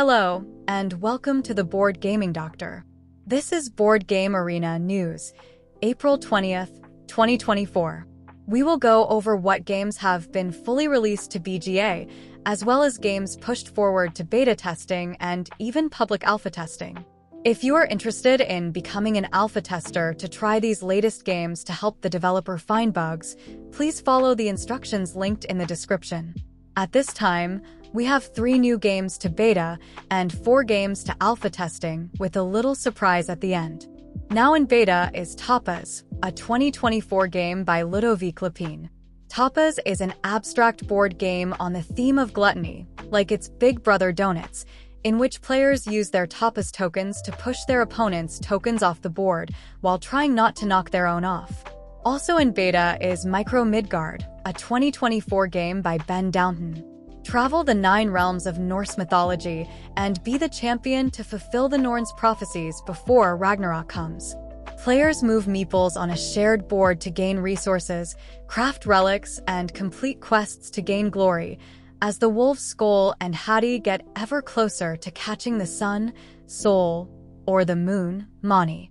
Hello, and welcome to the Board Gaming Doctor. This is Board Game Arena News, April 20th, 2024. We will go over what games have been fully released to BGA, as well as games pushed forward to beta testing and even public alpha testing. If you are interested in becoming an alpha tester to try these latest games to help the developer find bugs, please follow the instructions linked in the description. At this time, we have 3 new games to beta and 4 games to alpha testing, with a little surprise at the end. Now in beta is Tapas, a 2024 game by Ludovic Lapine. Tapas is an abstract board game on the theme of gluttony, like its Big Brother Donuts, in which players use their tapas tokens to push their opponent's tokens off the board while trying not to knock their own off. Also in beta is Micro Midgard, a 2024 game by Ben Downton. Travel the 9 realms of Norse mythology and be the champion to fulfill the Norns' prophecies before Ragnarok comes. Players move meeples on a shared board to gain resources, craft relics, and complete quests to gain glory, as the wolves Skull and Hattie get ever closer to catching the sun, Sol, or the moon, Mani.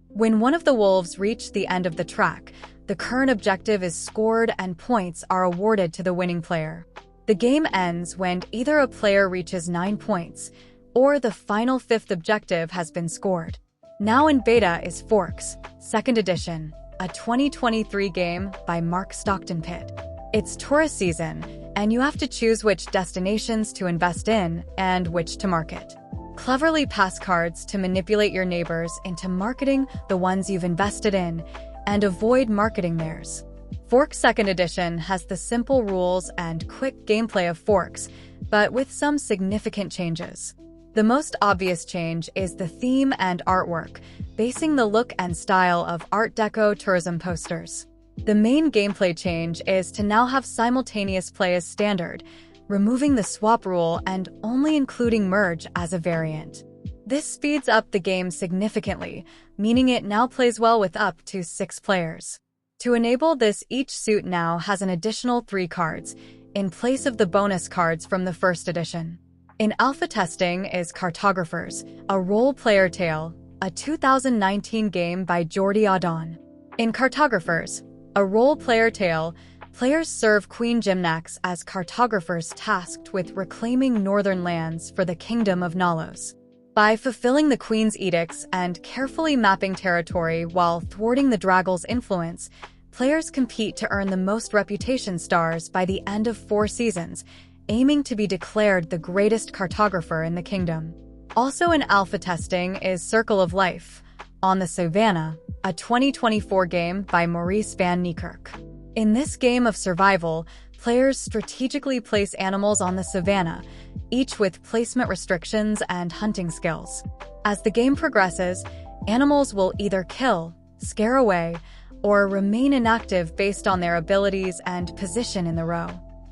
When one of the wolves reach the end of the track, the current objective is scored and points are awarded to the winning player. The game ends when either a player reaches 9 points, or the final 5th objective has been scored. Now in beta is Forks, 2nd edition, a 2023 game by Mark Stockton Pitt. It's tourist season, and you have to choose which destinations to invest in and which to market. Cleverly pass cards to manipulate your neighbors into marketing the ones you've invested in, and avoid marketing theirs. Forks 2nd edition has the simple rules and quick gameplay of Forks, but with some significant changes. The most obvious change is the theme and artwork, basing the look and style of Art Deco tourism posters. The main gameplay change is to now have simultaneous play as standard, removing the swap rule and only including merge as a variant. This speeds up the game significantly, meaning it now plays well with up to 6 players. To enable this, each suit now has an additional 3 cards, in place of the bonus cards from the 1st edition. In alpha testing is Cartographers, a role-player tale, a 2019 game by Jordi Audon. In Cartographers, a role-player tale, players serve Queen Gymnax as cartographers tasked with reclaiming northern lands for the Kingdom of Nalos. By fulfilling the Queen's edicts and carefully mapping territory while thwarting the Draggle's influence, players compete to earn the most reputation stars by the end of 4 seasons, aiming to be declared the greatest cartographer in the kingdom. Also in alpha testing is Circle of Life, on the Savannah, a 2024 game by Maurice van Niekerk. In this game of survival, players strategically place animals on the savannah, each with placement restrictions and hunting skills. As the game progresses, animals will either kill, scare away, or remain inactive based on their abilities and position in the row.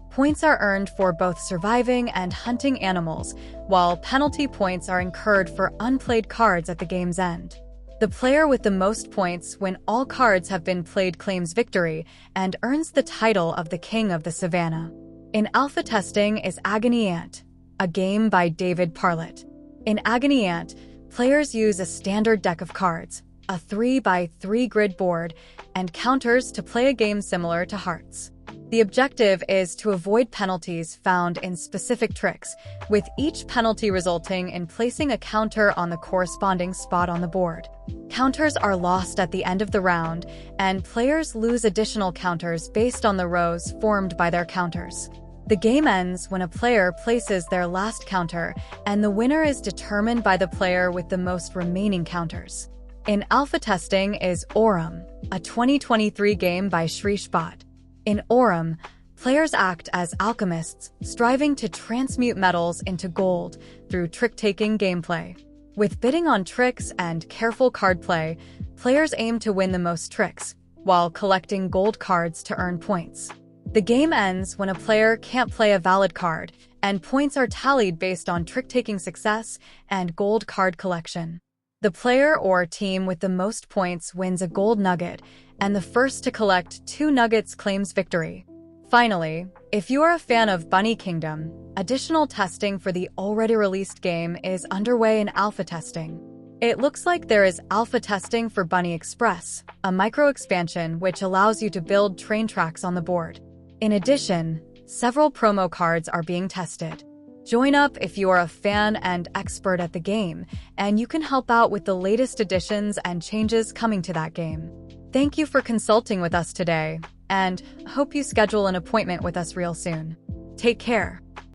Points are earned for both surviving and hunting animals, while penalty points are incurred for unplayed cards at the game's end. The player with the most points when all cards have been played claims victory and earns the title of the King of the Savannah. In alpha testing is Agony Ant, a game by David Parlett. In Agony Ant, players use a standard deck of cards, a 3x3 grid board, and counters to play a game similar to Hearts. The objective is to avoid penalties found in specific tricks, with each penalty resulting in placing a counter on the corresponding spot on the board. Counters are lost at the end of the round, and players lose additional counters based on the rows formed by their counters. The game ends when a player places their last counter, and the winner is determined by the player with the most remaining counters. In alpha testing is Aurum, a 2023 game by Shrish Bhatt. In Aurum, players act as alchemists, striving to transmute metals into gold through trick-taking gameplay. With bidding on tricks and careful card play, players aim to win the most tricks, while collecting gold cards to earn points. The game ends when a player can't play a valid card, and points are tallied based on trick-taking success and gold card collection. The player or team with the most points wins a gold nugget, and the first to collect 2 nuggets claims victory. Finally, if you are a fan of Bunny Kingdom, Additional testing for the already released game is underway in alpha testing. It looks like there is alpha testing for Bunny Express, a micro-expansion which allows you to build train tracks on the board. In addition, several promo cards are being tested. Join up if you are a fan and expert at the game, and you can help out with the latest additions and changes coming to that game. Thank you for consulting with us today, and hope you schedule an appointment with us real soon. Take care.